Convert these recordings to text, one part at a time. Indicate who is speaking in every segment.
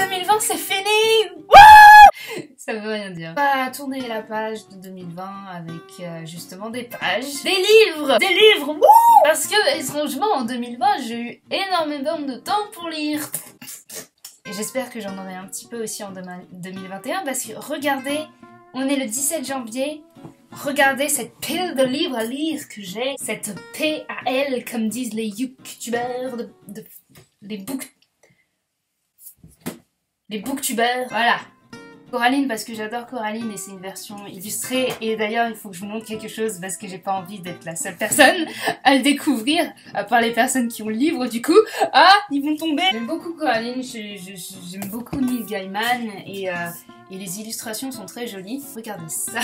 Speaker 1: 2020 c'est fini. Wouh! Ça veut rien dire. On va tourner la page de 2020 avec justement des pages, des livres, wouh! Parce que étrangement en 2020 j'ai eu énormément de temps pour lire. Et j'espère que j'en aurai un petit peu aussi en 2021 parce que regardez, on est le 17 janvier. Regardez cette pile de livres à lire que j'ai, cette PAL comme disent les youtubeurs, les booktubeurs, voilà. Coraline parce que j'adore Coraline et c'est une version illustrée et d'ailleurs il faut que je vous montre quelque chose parce que j'ai pas envie d'être la seule personne à le découvrir, à part les personnes qui ont le livre du coup. Ah, ils vont tomber. J'aime beaucoup Coraline, j'aime beaucoup Neil Gaiman et les illustrations sont très jolies. Regardez ça.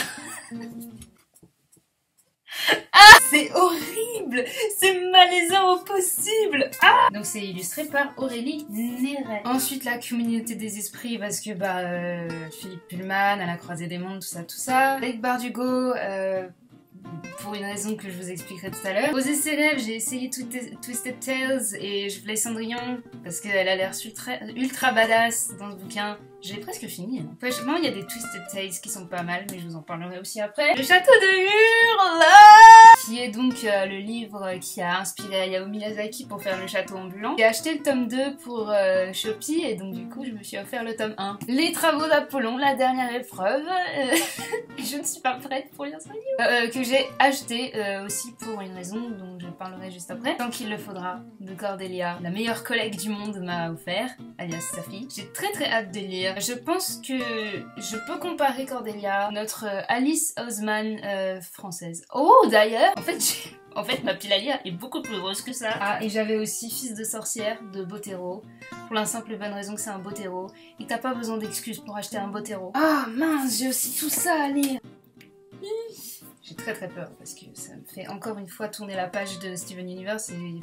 Speaker 1: Ah, c'est horrible, c'est malaisant au possible. Ah, donc c'est illustré par Aurélie Néret. Ensuite la communauté des esprits parce que Philippe Pullman, à la croisée des mondes, tout ça. Avec Bardugo, pour une raison que je vous expliquerai tout à l'heure. Aux rêves, j'ai essayé Twisted Tales et je voulais Cendrillon parce qu'elle a l'air ultra badass dans ce bouquin. J'ai presque fini. Hein. Franchement, il y a des Twisted Tales qui sont pas mal, mais je vous en parlerai aussi après. Le château de Hurle, qui est donc le livre qui a inspiré Hayao Miyazaki pour faire le château ambulant. J'ai acheté le tome 2 pour Shopee et donc du coup, je me suis offert le tome 1. Les travaux d'Apollon, la dernière épreuve. Je ne suis pas prête pour lire ce livre. Que j'ai acheté aussi pour une raison dont je parlerai juste après. Tant qu'il le faudra, de Cordelia, la meilleure collègue du monde m'a offert, alias sa fille. J'ai très hâte de lire. Je pense que je peux comparer Cordelia, notre Alice Oseman française. Oh d'ailleurs, en fait ma pile à lire est beaucoup plus grosse que ça. Ah, et j'avais aussi Fils de sorcière de Bottero, pour la simple et bonne raison que c'est un Bottero, et que t'as pas besoin d'excuses pour acheter un Bottero. Ah mince, j'ai aussi tout ça à lire. J'ai très peur parce que ça me fait encore une fois tourner la page de Steven Universe et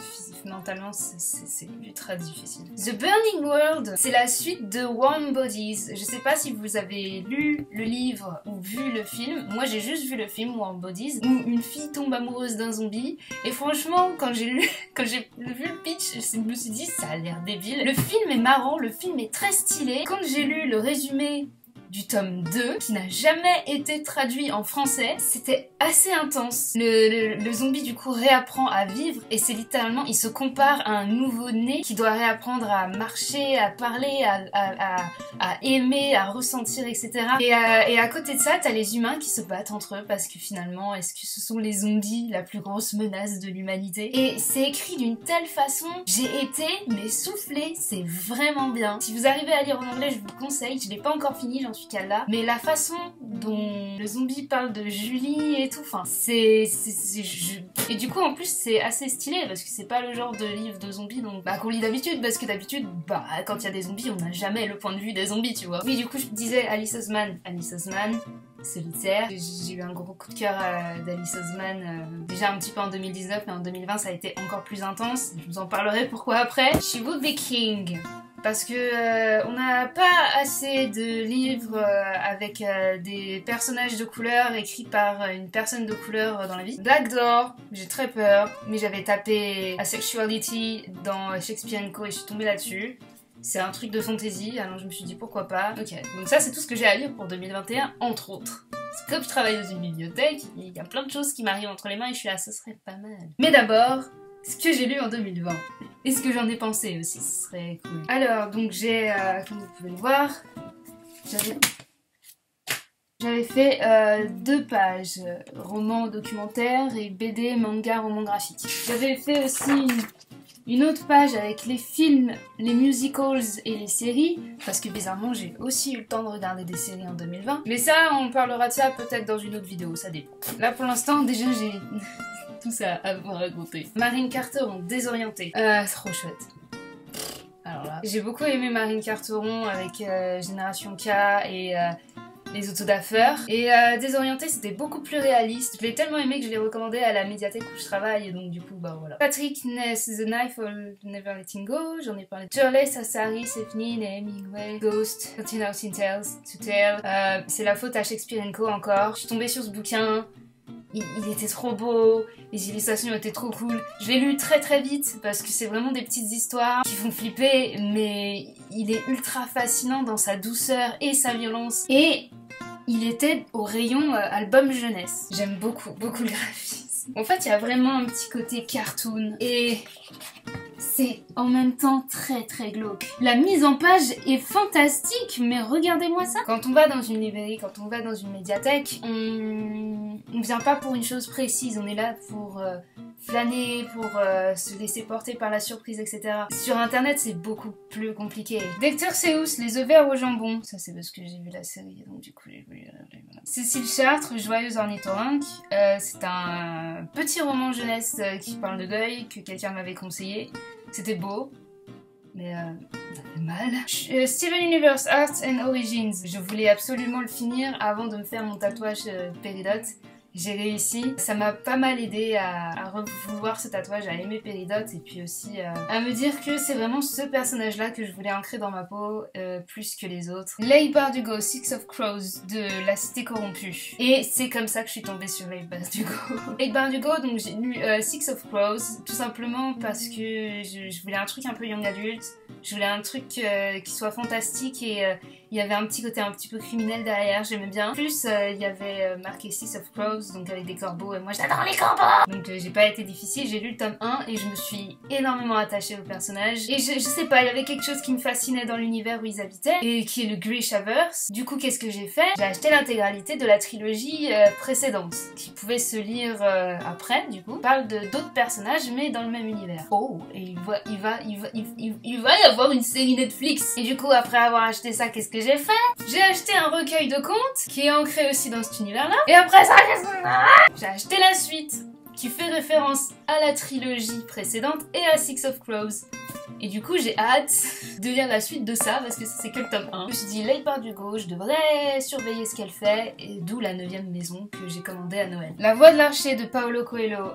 Speaker 1: mentalement c'est ultra difficile. The Burning World, c'est la suite de Warm Bodies. Je sais pas si vous avez lu le livre ou vu le film. Moi j'ai juste vu le film Warm Bodies où une fille tombe amoureuse d'un zombie et franchement quand j'ai vu le pitch, je me suis dit ça a l'air débile. Le film est marrant, le film est très stylé. Quand j'ai lu le résumé du tome 2, qui n'a jamais été traduit en français, c'était assez intense. Le zombie du coup réapprend à vivre et c'est littéralement, il se compare à un nouveau-né qui doit réapprendre à marcher, à parler, à aimer, à ressentir, etc. Et à côté de ça, t'as les humains qui se battent entre eux parce que finalement, est-ce que ce sont les zombies la plus grosse menace de l'humanité? Et c'est écrit d'une telle façon, j'ai été mais soufflée, c'est vraiment bien. Si vous arrivez à lire en anglais, je vous conseille, je l'ai pas encore fini, j'en suis qu'à là, mais la façon dont le zombie parle de Julie et tout, enfin, et du coup en plus c'est assez stylé parce que c'est pas le genre de livre de zombies donc qu'on lit d'habitude parce que d'habitude quand il y a des zombies on n'a jamais le point de vue des zombies, tu vois. Oui, du coup je disais Alice Oseman, solitaire. J'ai eu un gros coup de cœur d'Alice Oseman déjà un petit peu en 2019 mais en 2020 ça a été encore plus intense. Je vous en parlerai pourquoi après. She Would Be King. Parce que on n'a pas assez de livres avec des personnages de couleur écrits par une personne de couleur dans la vie. Black Door, j'ai très peur, mais j'avais tapé Asexuality dans Shakespeare & Co et je suis tombée là-dessus. C'est un truc de fantasy, alors je me suis dit pourquoi pas. Ok, donc ça c'est tout ce que j'ai à lire pour 2021, entre autres. Parce que comme je travaille dans une bibliothèque, il y a plein de choses qui m'arrivent entre les mains et je suis là, ce serait pas mal. Mais d'abord, ce que j'ai lu en 2020. Et ce que j'en ai pensé aussi, ce serait cool. Alors, donc j'ai, comme vous pouvez le voir, j'avais fait 2 pages, roman documentaire et BD, manga, roman graphique. J'avais fait aussi une autre page avec les films, les musicals et les séries, parce que bizarrement j'ai aussi eu le temps de regarder des séries en 2020. Mais ça, on parlera de ça peut-être dans une autre vidéo, ça dépend. Là pour l'instant, déjà j'ai tout ça à vous raconter. Marine Carteron, Désorientée. Trop chouette. Alors là, j'ai beaucoup aimé Marine Carteron avec Génération K et les autodafeurs. Et Désorientée, c'était beaucoup plus réaliste. Je l'ai tellement aimé que je l'ai recommandé à la médiathèque où je travaille et donc du coup, bah voilà. Patrick Ness, The Knife of Never Letting Go, j'en ai parlé. Shirley Sassari, Stephanie, Hemingway, Ghost, 13 Tales to Tell. C'est la faute à Shakespeare & Co encore. Je suis tombée sur ce bouquin il était trop beau, les illustrations étaient trop cool. Je l'ai lu très très vite parce que c'est vraiment des petites histoires qui font flipper, mais il est ultra fascinant dans sa douceur et sa violence. Et il était au rayon album jeunesse. J'aime beaucoup, beaucoup le graphisme. En fait, il y a vraiment un petit côté cartoon et c'est en même temps très très glauque. La mise en page est fantastique, mais regardez-moi ça. Quand on va dans une librairie, quand on va dans une médiathèque, on vient pas pour une chose précise, on est là pour flâner, pour se laisser porter par la surprise, etc. Sur internet, c'est beaucoup plus compliqué. Dr Seuss, les œufs verts au jambon. Ça, c'est parce que j'ai vu la série, donc du coup j'ai voulu... Cécile Chartres, Joyeuse ornithorynque. C'est un petit roman jeunesse qui parle de deuil, que quelqu'un m'avait conseillé. C'était beau, mais ça fait mal. Steven Universe Art and Origins. Je voulais absolument le finir avant de me faire mon tatouage Péridot. J'ai réussi. Ça m'a pas mal aidé à revouloir ce tatouage, à aimer Péridot et puis aussi à me dire que c'est vraiment ce personnage-là que je voulais ancrer dans ma peau plus que les autres. Leigh Bardugo, Six of Crows de La Cité Corrompue. Et c'est comme ça que je suis tombée sur Leigh Bardugo. Leigh Bardugo, donc j'ai lu Six of Crows tout simplement parce que je voulais un truc un peu young adulte. Je voulais un truc qui soit fantastique et il y avait un petit côté un petit peu criminel derrière, j'aimais bien. En plus, il y avait marqué Six of Crows, donc avec des corbeaux, et moi j'adore les corbeaux. Donc j'ai pas été difficile, j'ai lu le tome 1 et je me suis énormément attachée au personnage. Et je sais pas, il y avait quelque chose qui me fascinait dans l'univers où ils habitaient, et qui est le Grishaverse. Du coup, qu'est-ce que j'ai fait? J'ai acheté l'intégralité de la trilogie précédente, qui pouvait se lire après, du coup. On parle d'autres personnages, mais dans le même univers. Oh, et il va y avoir une série Netflix. Et du coup, après avoir acheté ça, qu'est-ce que j'ai fait? J'ai acheté un recueil de contes qui est ancré aussi dans cet univers-là. Et après ça, j'ai acheté la suite qui fait référence à la trilogie précédente et à Six of Crows. Et du coup, j'ai hâte de lire la suite de ça parce que c'est que le tome 1. Je me suis dit, Leigh Bardugo, je devrais surveiller ce qu'elle fait, et d'où la 9ème maison que j'ai commandée à Noël. La Voix de l'Archer de Paulo Coelho.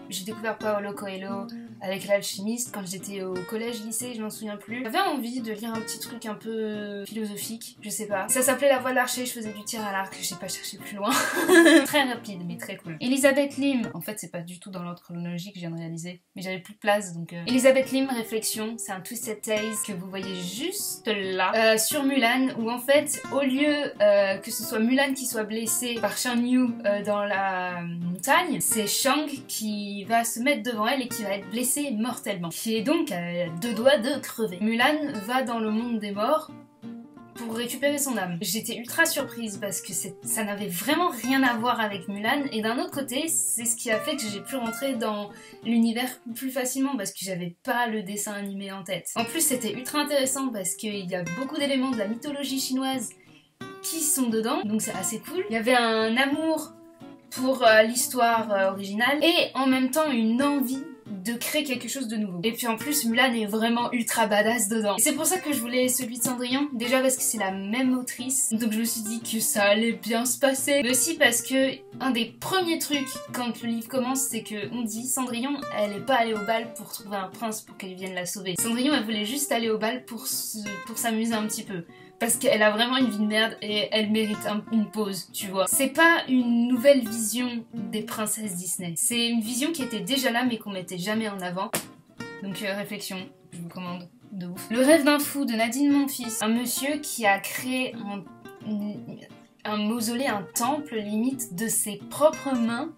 Speaker 1: J'ai découvert Paulo Coelho avec L'Alchimiste quand j'étais au collège, lycée, je m'en souviens plus. J'avais envie de lire un petit truc un peu philosophique, je sais pas. Ça s'appelait La Voix de l'Archer, je faisais du tir à l'arc, j'ai pas cherché plus loin. Très rapide, mais très cool. Elizabeth Lim, en fait c'est pas du tout dans l'ordre chronologique, je viens de réaliser, mais j'avais plus de place donc... Elizabeth Lim, Réflexion, c'est un Twisted Tales que vous voyez juste là, sur Mulan, où en fait, au lieu que ce soit Mulan qui soit blessée par Shan Yu dans la montagne, c'est Shang qui va se mettre devant elle et qui va être blessée mortellement, qui est donc à 2 doigts de crever. Mulan va dans le monde des morts pour récupérer son âme. J'étais ultra surprise parce que ça n'avait vraiment rien à voir avec Mulan, et d'un autre côté, c'est ce qui a fait que j'ai pu rentrer dans l'univers plus facilement parce que j'avais pas le dessin animé en tête. En plus, c'était ultra intéressant parce qu'il y a beaucoup d'éléments de la mythologie chinoise qui sont dedans, donc c'est assez cool. Il y avait un amour pour l'histoire originale et en même temps une envie de créer quelque chose de nouveau. Et puis en plus, Mulan est vraiment ultra badass dedans. Et c'est pour ça que je voulais celui de Cendrillon, déjà parce que c'est la même autrice, donc je me suis dit que ça allait bien se passer, mais aussi parce que un des premiers trucs quand le livre commence, c'est que on dit Cendrillon, elle est pas allée au bal pour trouver un prince pour qu'elle vienne la sauver. Cendrillon, elle voulait juste aller au bal pour s'amuser un petit peu. Parce qu'elle a vraiment une vie de merde et elle mérite une pause, tu vois. C'est pas une nouvelle vision des princesses Disney. C'est une vision qui était déjà là mais qu'on mettait jamais en avant. Donc Réflexion, je vous commande de ouf. Le rêve d'un fou de Nadine Monfils. Un monsieur qui a créé un mausolée, un temple limite de ses propres mains.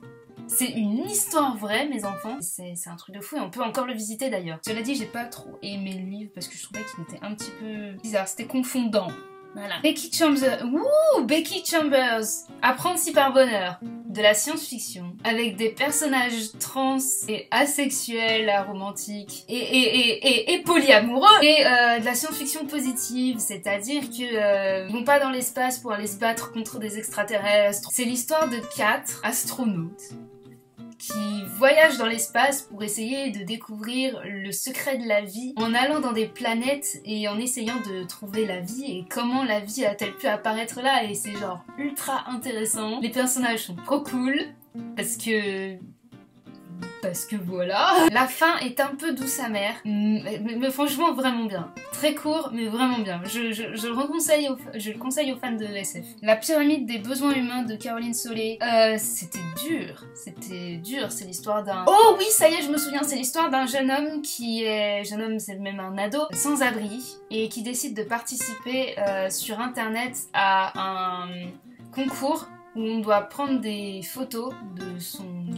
Speaker 1: C'est une histoire vraie, mes enfants. C'est un truc de fou et on peut encore le visiter d'ailleurs. Cela dit, j'ai pas trop aimé le livre parce que je trouvais qu'il était un petit peu bizarre. C'était confondant. Voilà. Becky Chambers. Wouh, Becky Chambers. Apprendre si par bonheur. De la science-fiction. Avec des personnages trans et asexuels, aromantiques et polyamoureux. Et de la science-fiction positive. C'est-à-dire que ils vont pas dans l'espace pour aller se battre contre des extraterrestres. C'est l'histoire de 4 astronautes qui voyagent dans l'espace pour essayer de découvrir le secret de la vie en allant dans des planètes et en essayant de trouver la vie et comment la vie a-t-elle pu apparaître là, et c'est genre ultra intéressant. Les personnages sont trop cool parce que parce que voilà. La fin est un peu douce amère, mais franchement vraiment bien. Très court, mais vraiment bien. Je le conseille aux fans de SF. La pyramide des besoins humains de Caroline Solé, c'était dur. C'était dur, c'est l'histoire d'un... Oh oui, ça y est, je me souviens, c'est l'histoire d'un jeune homme qui est... Jeune homme, c'est même un ado, sans abri, et qui décide de participer sur internet à un concours où on doit prendre des photos de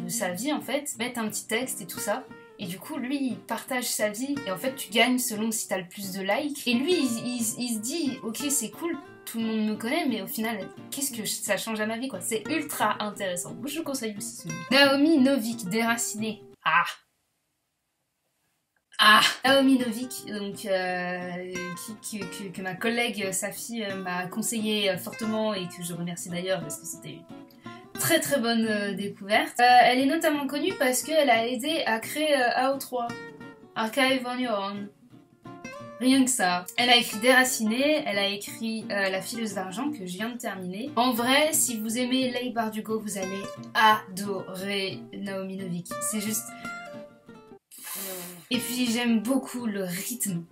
Speaker 1: sa vie en fait, mettre un petit texte et tout ça. Et du coup, lui, il partage sa vie et en fait, tu gagnes selon si t'as le plus de likes. Et lui, il se dit, ok, c'est cool, tout le monde me connaît, mais au final, qu'est-ce que ça change à ma vie, quoi. C'est ultra intéressant. Je vous conseille aussi celui. Naomi Novik, déracinée. Naomi Novik, donc que ma collègue Safi m'a conseillé fortement et que je remercie d'ailleurs parce que c'était une très très bonne découverte. Elle est notamment connue parce qu'elle a aidé à créer AO3, Archive on Your Own. Rien que ça. Elle a écrit Déracinée, elle a écrit La fileuse d'argent que je viens de terminer. En vrai, si vous aimez Leigh Bardugo, vous allez adorer Naomi Novik. C'est juste... Et puis j'aime beaucoup le rythme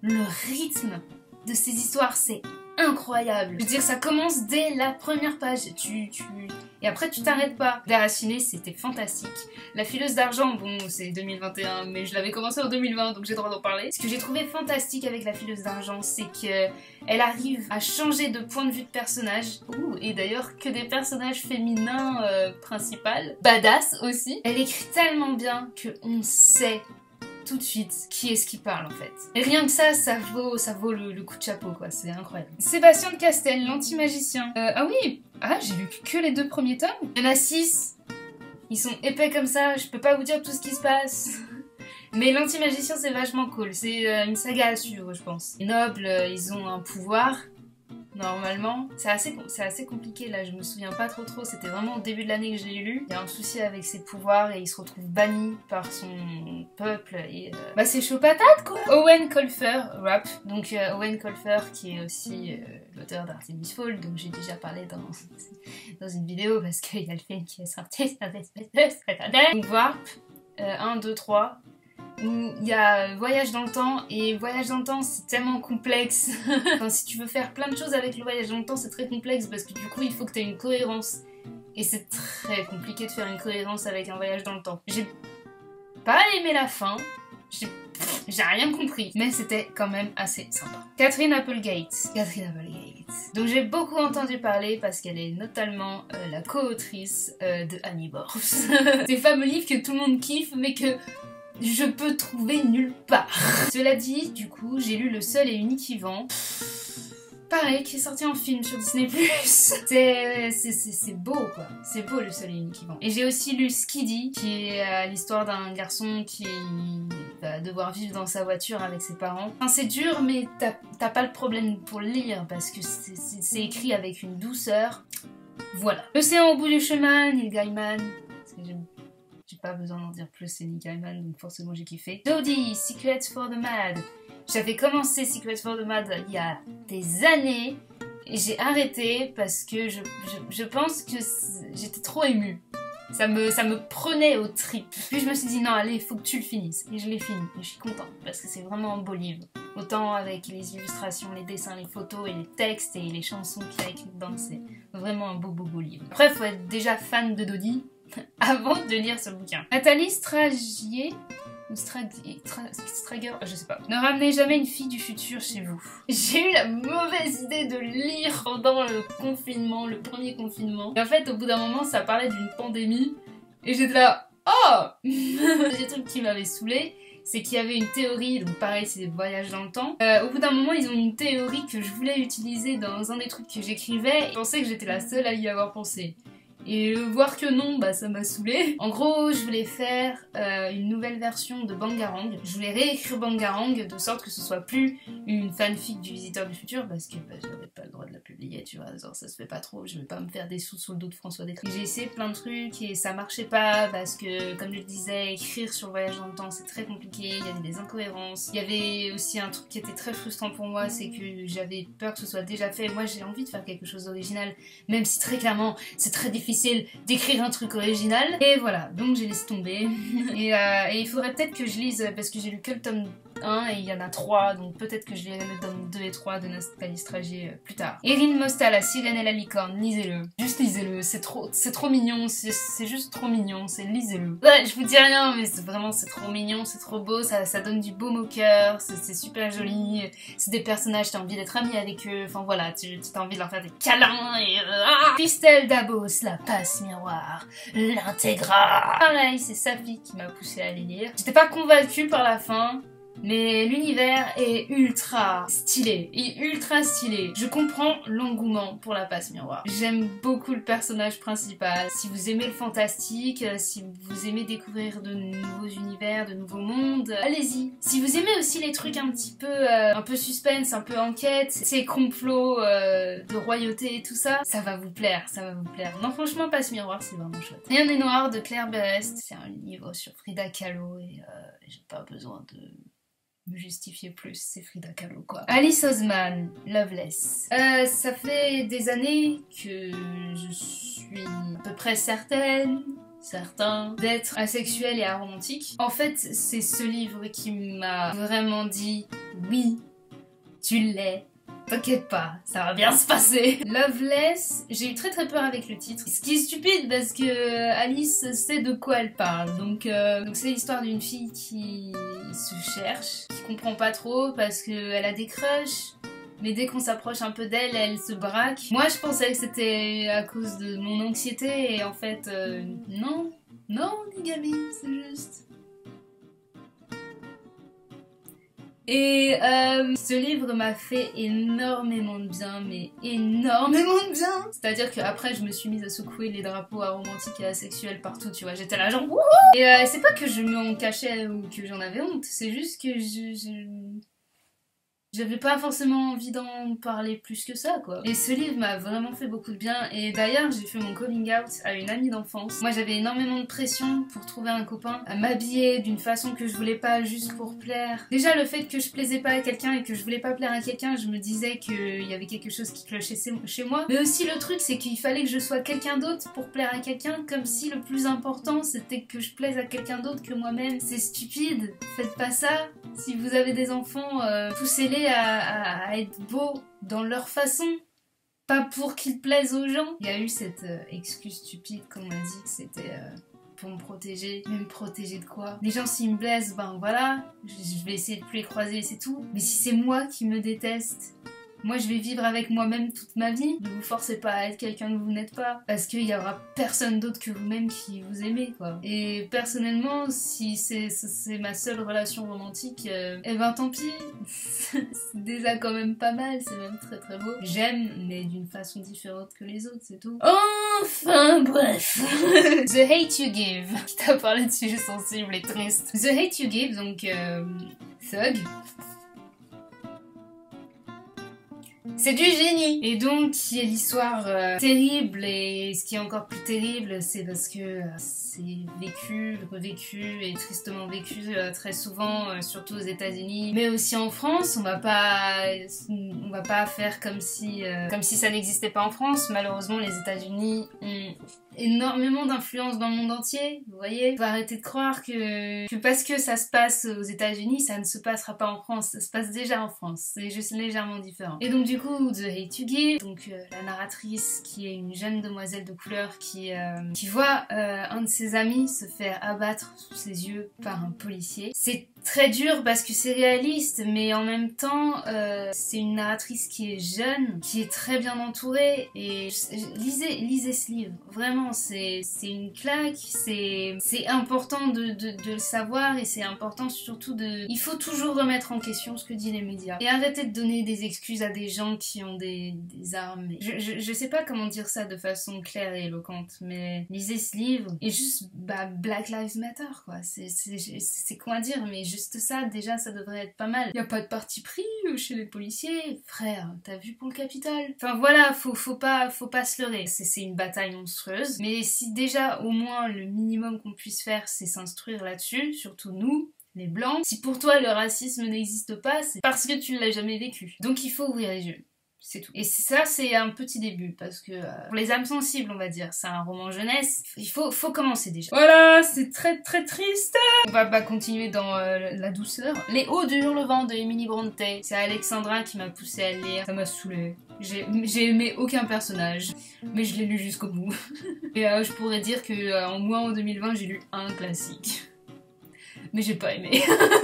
Speaker 1: de ces histoires, c'est incroyable. Je veux dire, ça commence dès la première page, et après tu t'arrêtes pas. Déracinée, c'était fantastique. La fileuse d'argent, bon, c'est 2021, mais je l'avais commencé en 2020, donc j'ai le droit d'en parler. Ce que j'ai trouvé fantastique avec la fileuse d'argent, c'est qu'elle arrive à changer de point de vue de personnage. Et d'ailleurs, que des personnages féminins principaux, badass aussi. Elle écrit tellement bien qu'on sait tout de suite qui est-ce qui parle en fait. Et rien que ça vaut le coup de chapeau quoi, c'est incroyable. Sébastien de Castel, l'anti-magicien. Ah oui, j'ai lu que les 2 premiers tomes. Il y en a 6. Ils sont épais comme ça, je peux pas vous dire tout ce qui se passe. Mais l'anti-magicien c'est vachement cool, c'est une saga à suivre je pense. Les nobles, ils ont un pouvoir. Normalement, c'est assez compliqué là, je me souviens pas trop, c'était vraiment au début de l'année que je l'ai lu. Il y a un souci avec ses pouvoirs et il se retrouve banni par son peuple et... Bah c'est chaud patate quoi. Owen Colfer, rap, donc Owen Colfer qui est aussi l'auteur d'Artemis Fowl, donc j'ai déjà parlé dans une vidéo parce qu'il y a le film qui est sorti, donc Warp, 1, 2, 3... où il y a voyage dans le temps, et voyage dans le temps c'est tellement complexe. Enfin, si tu veux faire plein de choses avec le voyage dans le temps c'est très complexe parce que du coup il faut que tu aies une cohérence et c'est très compliqué de faire une cohérence avec un voyage dans le temps. J'ai pas aimé la fin, j'ai rien compris, mais c'était quand même assez sympa. Catherine Applegate. Donc j'ai beaucoup entendu parler parce qu'elle est notamment la co-autrice de Annie Borgs. Ces fameux livres que tout le monde kiffe mais que je peux trouver nulle part. Cela dit, du coup, j'ai lu Le Seul et Unique Vivant. Pareil, qui est sorti en film sur Disney+. C'est beau, quoi. C'est beau, Le Seul et Unique Vivant. Et j'ai aussi lu Skiddy, qui est l'histoire d'un garçon qui va devoir vivre dans sa voiture avec ses parents. Enfin, c'est dur, mais t'as pas le problème pour le lire, parce que c'est écrit avec une douceur. Voilà. L'océan au bout du chemin, Neil Gaiman. J'ai pas besoin d'en dire plus, c'est Neil Gaiman, donc forcément j'ai kiffé. Dodie, Secrets for the Mad. J'avais commencé Secrets for the Mad il y a des années, et j'ai arrêté parce que je pense que j'étais trop émue. Ça me prenait aux tripes. Puis je me suis dit non allez, faut que tu le finisses. Et je l'ai fini, et je suis contente, parce que c'est vraiment un beau livre. Autant avec les illustrations, les dessins, les photos, et les textes, et les chansons qu'il y a écrites dedans, c'est vraiment un beau livre. Après, faut être déjà fan de Dodie avant de lire ce bouquin. Nathalie Stragier ou Strager, je sais pas. Ne ramenez jamais une fille du futur chez vous. J'ai eu la mauvaise idée de lire pendant le confinement, le premier confinement. Et en fait, au bout d'un moment, ça parlait d'une pandémie. Et j'étais là, oh Des trucs qui m'avaient saoulée, c'est qu'il y avait une théorie, donc pareil, c'est des voyages dans le temps. Au bout d'un moment, ils ont une théorie que je voulais utiliser dans un des trucs que j'écrivais. Je pensais que j'étais la seule à y avoir pensé. Et voir que non, bah ça m'a saoulée. En gros, je voulais faire une nouvelle version de Bangarang. Je voulais réécrire Bangarang de sorte que ce soit plus une fanfic du Visiteur du Futur parce que bah, j'avais pas le droit de la publier. publier, tu vois, genre ça se fait pas trop, je vais pas me faire des sous sur le dos de François Descraques. J'ai essayé plein de trucs et ça marchait pas parce que, comme je le disais, écrire sur le voyage dans le temps c'est très compliqué, il y avait des incohérences. Il y avait aussi un truc qui était très frustrant pour moi, c'est que j'avais peur que ce soit déjà fait. Moi j'ai envie de faire quelque chose d'original, même si très clairement c'est très difficile d'écrire un truc original. Et voilà, donc j'ai laissé tomber. et il faudrait peut-être que je lise, parce que j'ai lu que le tome 1 et il y en a 3, donc peut-être que je lirai le tome 2 et 3 de Nathalie Strager plus tard. Erin Mostal, La Sirène et la Licorne, lisez-le. Juste lisez-le, c'est trop mignon, c'est juste trop mignon, lisez-le. Ouais, je vous dis rien, mais c'est trop mignon, c'est trop beau, ça donne du baume au cœur, c'est super joli, c'est des personnages, t'as envie d'être ami avec eux, enfin voilà, tu as envie de leur faire des câlins et... Christelle Dabos, La Passe Miroir, l'intégral. Pareil, c'est Safi qui m'a poussé à les lire. J'étais pas convaincue par la fin, mais l'univers est ultra stylé, Je comprends l'engouement pour La Passe Miroir. J'aime beaucoup le personnage principal. Si vous aimez le fantastique, si vous aimez découvrir de nouveaux univers, de nouveaux mondes, allez-y. Si vous aimez aussi les trucs un peu suspense, un peu enquête, ces complots de royauté et tout ça, ça va vous plaire, Non, franchement, Passe Miroir, c'est vraiment chouette. Rien n'est noir de Claire Berest, c'est un livre sur Frida Kahlo et j'ai pas besoin de me justifier plus, c'est Frida Kahlo quoi. Alice Oseman, Loveless. Ça fait des années que je suis à peu près certain d'être asexuelle et aromantique. En fait, c'est ce livre qui m'a vraiment dit oui, tu l'es. T'inquiète pas, ça va bien se passer. Loveless, j'ai eu très peur avec le titre. Ce qui est stupide parce que Alice sait de quoi elle parle. Donc c'est l'histoire d'une fille qui se cherche, qui comprend pas trop parce qu'elle a des crushs. Mais dès qu'on s'approche un peu d'elle, elle se braque. Moi je pensais que c'était à cause de mon anxiété et en fait non, les gamines, c'est juste... Et ce livre m'a fait énormément de bien, mais énormément de bien. C'est-à-dire qu'après je me suis mise à secouer les drapeaux aromantiques et asexuels partout, tu vois, j'étais là genre wouhou. Et c'est pas que je m'en cachais ou que j'en avais honte, c'est juste que j'avais pas forcément envie d'en parler plus que ça, quoi. Et ce livre m'a vraiment fait beaucoup de bien. Et d'ailleurs, j'ai fait mon coming out à une amie d'enfance. Moi, j'avais énormément de pression pour trouver un copain, à m'habiller d'une façon que je voulais pas juste pour plaire. Déjà, le fait que je plaisais pas à quelqu'un et que je voulais pas plaire à quelqu'un, je me disais qu'il y avait quelque chose qui clochait chez moi. Mais aussi, le truc, c'est qu'il fallait que je sois quelqu'un d'autre pour plaire à quelqu'un, comme si le plus important, c'était que je plaise à quelqu'un d'autre que moi-même. C'est stupide. Faites pas ça. Si vous avez des enfants, poussez-les à être beaux dans leur façon, pas pour qu'ils plaisent aux gens. Il y a eu cette excuse stupide qu'on m'a dit que c'était pour me protéger. Mais me protéger de quoi? Les gens s'ils me blessent, ben voilà, je vais essayer de plus les croiser, c'est tout. Mais si c'est moi qui me déteste, moi je vais vivre avec moi-même toute ma vie. Ne vous forcez pas à être quelqu'un que vous n'êtes pas, parce qu'il y aura personne d'autre que vous-même qui vous aimez, quoi. Et personnellement, si c'est ma seule relation romantique, eh ben tant pis. C'est déjà quand même pas mal, c'est même très beau. J'aime, mais d'une façon différente que les autres, c'est tout. Enfin bref. The Hate You Give, qui t'a parlé de sujets sensibles et tristes. The Hate You Give, donc Thug. C'est du génie! Et donc, qui est l'histoire terrible, et ce qui est encore plus terrible, c'est parce que c'est vécu, revécu et tristement vécu très souvent, surtout aux États-Unis, mais aussi en France. On va pas faire comme si ça n'existait pas en France. Malheureusement, les États-Unis ont énormément d'influence dans le monde entier, vous voyez. Faut arrêter de croire que parce que ça se passe aux États-Unis, ça ne se passera pas en France. Ça se passe déjà en France, c'est juste légèrement différent. Et donc du coup, The Hate You Give, donc la narratrice qui est une jeune demoiselle de couleur qui voit un de ses amis se faire abattre sous ses yeux par un policier. C'est très dur parce que c'est réaliste, mais en même temps, c'est une narratrice qui est jeune, qui est très bien entourée, et lisez ce livre, vraiment vraiment, c'est une claque, c'est important de le savoir et c'est important surtout de... Il faut toujours remettre en question ce que disent les médias. Et arrêter de donner des excuses à des gens qui ont des armes. Je sais pas comment dire ça de façon claire et éloquente, mais lisez ce livre et juste, Black Lives Matter, quoi. C'est quoi dire, mais juste ça, déjà, ça devrait être pas mal. Y a pas de parti pris chez les policiers. Frère, t'as vu pour le Capitole? Enfin voilà, faut pas se leurrer. C'est une bataille monstrueuse, mais si déjà, au moins, le minimum qu'on puisse faire, c'est s'instruire là-dessus, surtout nous, les blancs. Si pour toi le racisme n'existe pas, c'est parce que tu l'as jamais vécu. Donc il faut ouvrir les yeux. C'est tout. Et ça, c'est un petit début, parce que pour les âmes sensibles, on va dire, c'est un roman jeunesse, il faut commencer déjà. Voilà, c'est très très triste. On va continuer dans la douceur. Les Hauts du Hurlevent de Emily Bronte. C'est Alexandra qui m'a poussée à le lire. Ça m'a saoulée. J'ai aimé aucun personnage, mais je l'ai lu jusqu'au bout. Et je pourrais dire que en 2020, j'ai lu un classique. Mais j'ai pas aimé.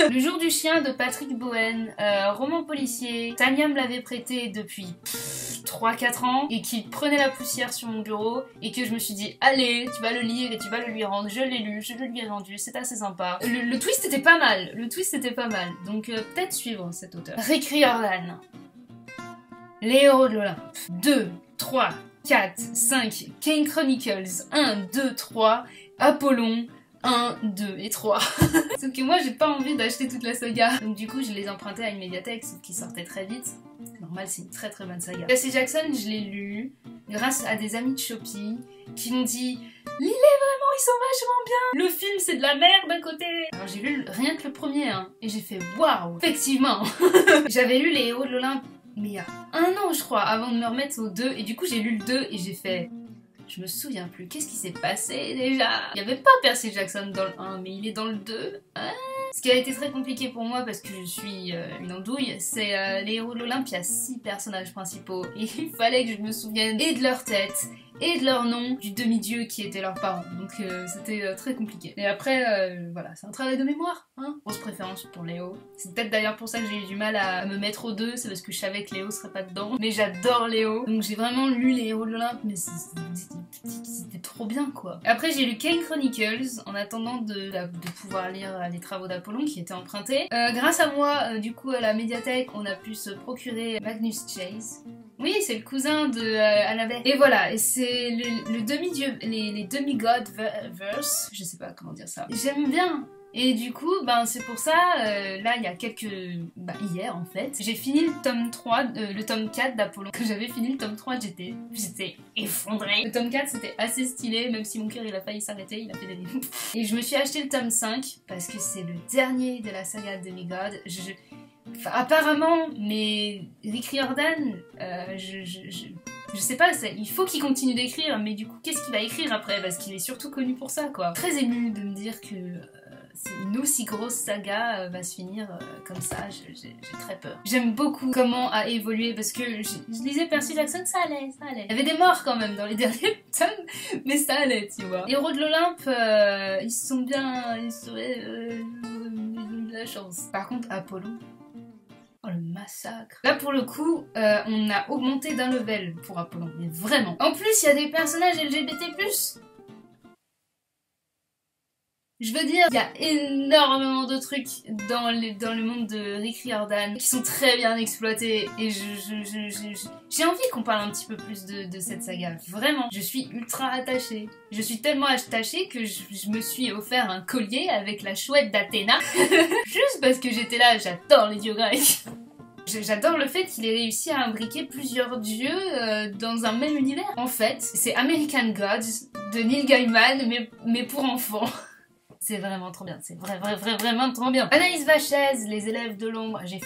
Speaker 1: Le jour du chien de Patrick Bowen, roman policier. Tania me l'avait prêté depuis 3-4 ans et qui prenait la poussière sur mon bureau et que je me suis dit allez, tu vas le lire et tu vas le lui rendre. Je l'ai lu, je le lui ai rendu, c'est assez sympa. Le twist était pas mal, donc peut-être suivre cet auteur. Rick Riordan. Les Héros de l'Olympe. 2, 3, 4, 5, Kane Chronicles. 1, 2, 3, Apollon. 1, 2 et 3. Sauf que moi j'ai pas envie d'acheter toute la saga. Donc du coup je les empruntais à une médiathèque, sauf qu'ils sortaient très vite. Normal, c'est une très très bonne saga. Percy Jackson, je l'ai lu grâce à des amis de Shopee qui m'ont dit « Lisez vraiment, ils sont vachement bien. Le film c'est de la merde à côté. » Alors j'ai lu rien que le premier, et j'ai fait « Waouh, effectivement !» J'avais lu Les Héros de l'Olympe, mais il y a 1 an je crois, avant de me remettre au 2, et du coup j'ai lu le 2 et j'ai fait... Je me souviens plus, qu'est-ce qui s'est passé déjà? Il n'y avait pas Percy Jackson dans le 1, mais il est dans le 2. Ce qui a été très compliqué pour moi parce que je suis une andouille, c'est les Héros de l'Olympe, il y a 6 personnages principaux et il fallait que je me souvienne et de leur tête et de leur nom, du demi-dieu qui étaient leurs parents. Donc c'était très compliqué. Et après, voilà, c'est un travail de mémoire, Grosse préférence pour Léo. C'est peut-être d'ailleurs pour ça que j'ai eu du mal à me mettre aux 2, c'est parce que je savais que Léo serait pas dedans. Mais j'adore Léo. Donc j'ai vraiment lu les Héros de l'Olympe, mais c'était trop bien, quoi. Après j'ai lu Kane Chronicles en attendant de pouvoir lire les travaux d'Apollon qui étaient empruntés. Grâce à moi, du coup, à la médiathèque, on a pu se procurer Magnus Chase. Oui, c'est le cousin de Annabeth. Et voilà, et c'est le demi-dieu, les demi-god verse, je sais pas comment dire ça. J'aime bien. Et du coup, c'est pour ça, là, il y a hier en fait, j'ai fini le tome 3, le tome 4 d'Apollon. Quand j'avais fini le tome 3, j'étais effondrée. Le tome 4, c'était assez stylé, même si mon cœur, il a failli s'arrêter, il a fait des défauts. Et je me suis acheté le tome 5, parce que c'est le dernier de la saga Demigod. Enfin, apparemment, mais Rick Riordan, je sais pas, il faut qu'il continue d'écrire, mais du coup, qu'est-ce qu'il va écrire après? Parce qu'il est surtout connu pour ça, quoi. Très émue de me dire que une aussi grosse saga va se finir comme ça, j'ai très peur. J'aime beaucoup comment a évolué, parce que je lisais Percy Jackson, ça allait. Il y avait des morts quand même dans les derniers tomes, mais ça allait, tu vois. Les Héros de l'Olympe, ils sont bien, ils seraient de la chance. Par contre, Apollon... Oh le massacre. Là pour le coup, on a augmenté d'un level pour Apollon, mais vraiment. En plus, il y a des personnages LGBT+. Je veux dire, il y a énormément de trucs dans le monde de Rick Riordan qui sont très bien exploités et j'ai envie qu'on parle un petit peu plus de cette saga. Vraiment, je suis ultra attachée. Je suis tellement attachée que je me suis offert un collier avec la chouette d'Athéna juste parce que j'étais là, j'adore les dieux grecs. J'adore le fait qu'il ait réussi à imbriquer plusieurs dieux dans un même univers. En fait, c'est American Gods de Neil Gaiman, mais pour enfants. C'est vraiment trop bien, c'est vraiment trop bien. Anaïs Vachès, Les élèves de l'ombre, j'ai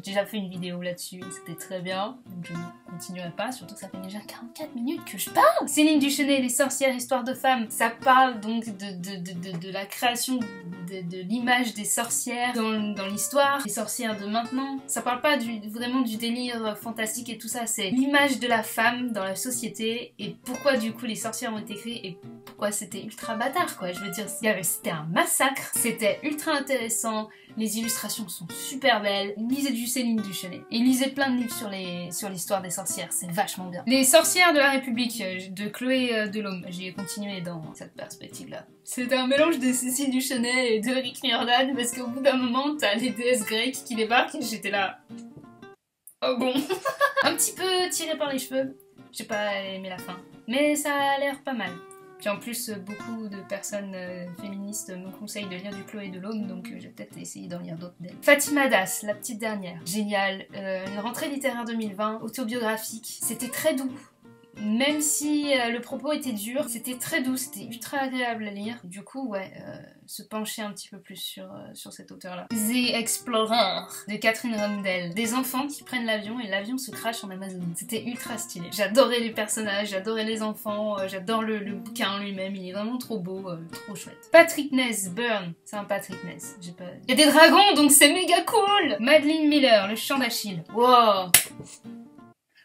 Speaker 1: déjà fait une vidéo là-dessus, c'était très bien, donc je ne continuerai pas, surtout que ça fait déjà 44 minutes que je parle. Céline Duchenet, Les sorcières, histoire de femmes, ça parle donc de la création de l'image des sorcières dans l'histoire, les sorcières de maintenant. Ça parle pas vraiment du délire fantastique et tout ça, c'est l'image de la femme dans la société et pourquoi du coup les sorcières ont été créées et bâtard quoi, c'était ultra bâtard quoi, je veux dire, c'était un massacre, c'était ultra intéressant, les illustrations sont super belles, lisez du Céline Duchenet, et lisez plein de livres sur l'histoire des sorcières, c'est vachement bien. Les sorcières de la République de Chloé Delhomme, j'ai continué dans cette perspective-là. C'était un mélange de Cécile Duchenet et de Rick Riordan, parce qu'au bout d'un moment, t'as les déesses grecques qui débarquent et j'étais là... Oh bon. Un petit peu tiré par les cheveux, j'ai pas aimé la fin, mais ça a l'air pas mal. Puis en plus, beaucoup de personnes féministes me conseillent de lire du Chloé Delhomme, donc je vais peut-être essayer d'en lire d'autres d'elle. Fatima Das, la petite dernière. Génial. Une rentrée littéraire 2020, autobiographique. C'était très doux. Même si le propos était dur, c'était très doux, c'était ultra agréable à lire. Du coup, ouais, se pencher un petit peu plus sur cet auteur-là. The Explorer de Catherine Rundell. Des enfants qui prennent l'avion et l'avion se crache en Amazonie. C'était ultra stylé. J'adorais les personnages, j'adorais les enfants, j'adore le bouquin lui-même, il est vraiment trop beau, trop chouette. Patrick Ness, Burn. C'est un Patrick Ness, j'ai pas... Il y a des dragons, donc c'est méga cool. Madeline Miller, Le Chant d'Achille. Wow.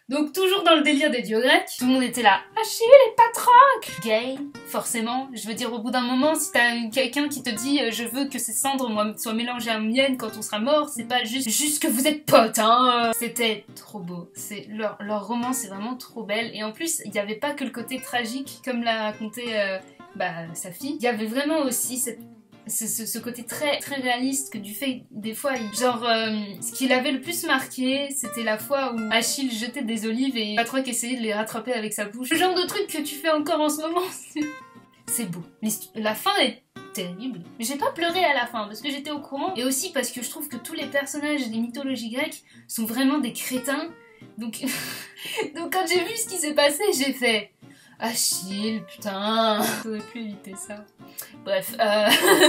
Speaker 1: Donc toujours dans le délire des dieux grecs, tout le monde était là. Achille et Patrocle! Gay, forcément. Je veux dire, au bout d'un moment, si t'as quelqu'un qui te dit je veux que ces cendres soient mélangées à miennes quand on sera mort, c'est pas juste que vous êtes potes, hein. C'était trop beau. Leur roman, c'est vraiment trop belle. Et en plus, il n'y avait pas que le côté tragique, comme l'a raconté sa fille. Il y avait vraiment aussi ce côté très très réaliste que du fait des fois ce qui l'avait le plus marqué c'était la fois où Achille jetait des olives et Patrocle essayait de les rattraper avec sa bouche, le genre de truc que tu fais encore en ce moment. C'est beau, la fin est terrible. J'ai pas pleuré à la fin parce que j'étais au courant et aussi parce que je trouve que tous les personnages des mythologies grecques sont vraiment des crétins, donc quand j'ai vu ce qui s'est passé j'ai fait Achille, putain, j'aurais pu éviter ça. Bref,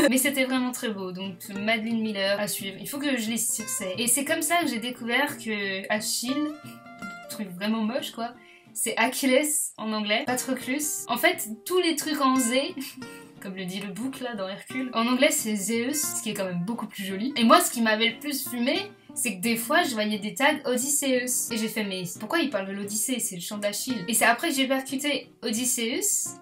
Speaker 1: mais c'était vraiment très beau, donc Madeline Miller à suivre. Il faut que je lise sur ça. Et c'est comme ça que j'ai découvert que Achille, truc vraiment moche quoi, c'est Achilles en anglais, Patroclus. En fait, tous les trucs en Z, comme le dit le bouc là dans Hercule, en anglais c'est Zeus, ce qui est quand même beaucoup plus joli. Et moi, ce qui m'avait le plus fumé, c'est que des fois je voyais des tags Odysseus. Et j'ai fait mais pourquoi il parle de l'Odyssée, c'est le chant d'Achille. Et c'est après que j'ai percuté Odysseus,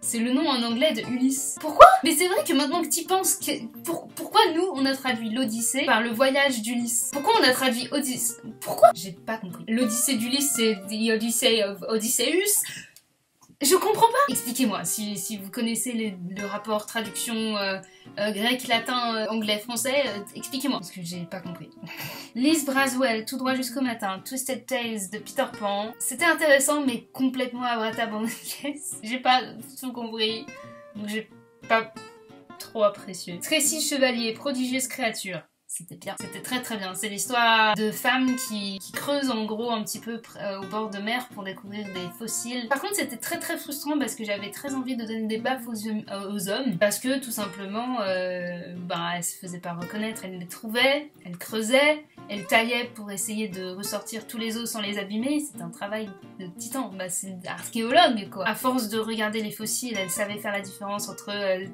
Speaker 1: c'est le nom en anglais de Ulysse. Pourquoi? Mais c'est vrai que maintenant que t'y penses, pourquoi nous on a traduit l'Odyssée par le voyage d'Ulysse? Pourquoi on a traduit Odyssée? Pourquoi? J'ai pas compris. L'Odyssée d'Ulysse c'est The Odyssey of Odysseus. Je comprends pas. Expliquez-moi si vous connaissez le rapport traduction grec, latin, anglais, français, expliquez-moi parce que j'ai pas compris. Liz Braswell, Tout droit jusqu'au matin, Twisted Tales de Peter Pan. C'était intéressant mais complètement abracadabra en caisse. J'ai pas tout compris, donc j'ai pas trop apprécié. Tracy Chevalier, Prodigieuse créature. C'était bien, c'était très très bien. C'est l'histoire de femmes qui creusent en gros un petit peu au bord de mer pour découvrir des fossiles. Par contre c'était très très frustrant parce que j'avais très envie de donner des baffes aux hommes parce que tout simplement elles se faisaient pas reconnaître, elles les trouvaient, elles creusaient, elles taillaient pour essayer de ressortir tous les os sans les abîmer. C'est un travail de titan, c'est archéologue quoi. À force de regarder les fossiles, elles savaient faire la différence entre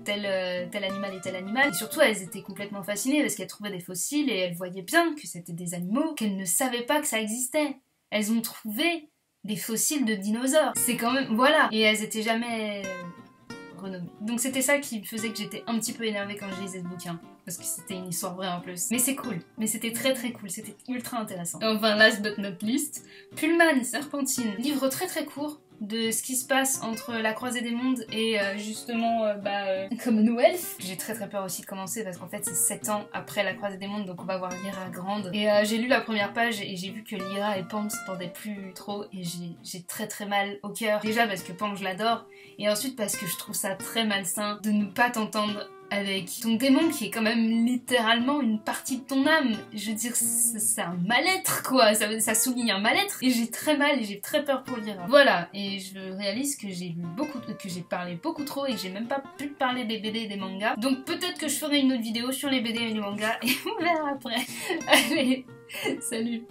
Speaker 1: tel animal et tel animal. Et surtout elles étaient complètement fascinées parce qu'elles trouvaient des fossiles et elles voyaient bien que c'était des animaux qu'elles ne savaient pas que ça existait. Elles ont trouvé des fossiles de dinosaures. C'est quand même... Voilà. Et elles étaient jamais renommées. Donc c'était ça qui faisait que j'étais un petit peu énervée quand je lisais ce bouquin. Parce que c'était une histoire vraie en plus. Mais c'est cool. Mais c'était très très cool. C'était ultra intéressant. Enfin, last but not least, Pullman, Serpentine. Livre très très court de ce qui se passe entre la croisée des mondes et justement Commonwealth. J'ai très très peur aussi de commencer parce qu'en fait c'est 7 ans après la croisée des mondes, donc on va voir Lyra grande. Et j'ai lu la première page et j'ai vu que Lyra et Pam s'entendaient plus trop et j'ai très très mal au cœur. Déjà parce que Pam je l'adore et ensuite parce que je trouve ça très malsain de ne pas t'entendre avec ton démon qui est quand même littéralement une partie de ton âme. Je veux dire, c'est un mal-être quoi, ça souligne un mal-être et j'ai très mal et j'ai très peur pour lire. Voilà, et je réalise que j'ai parlé beaucoup trop et que j'ai même pas pu parler des BD et des mangas. Donc peut-être que je ferai une autre vidéo sur les BD et les mangas et on verra après. Allez, salut!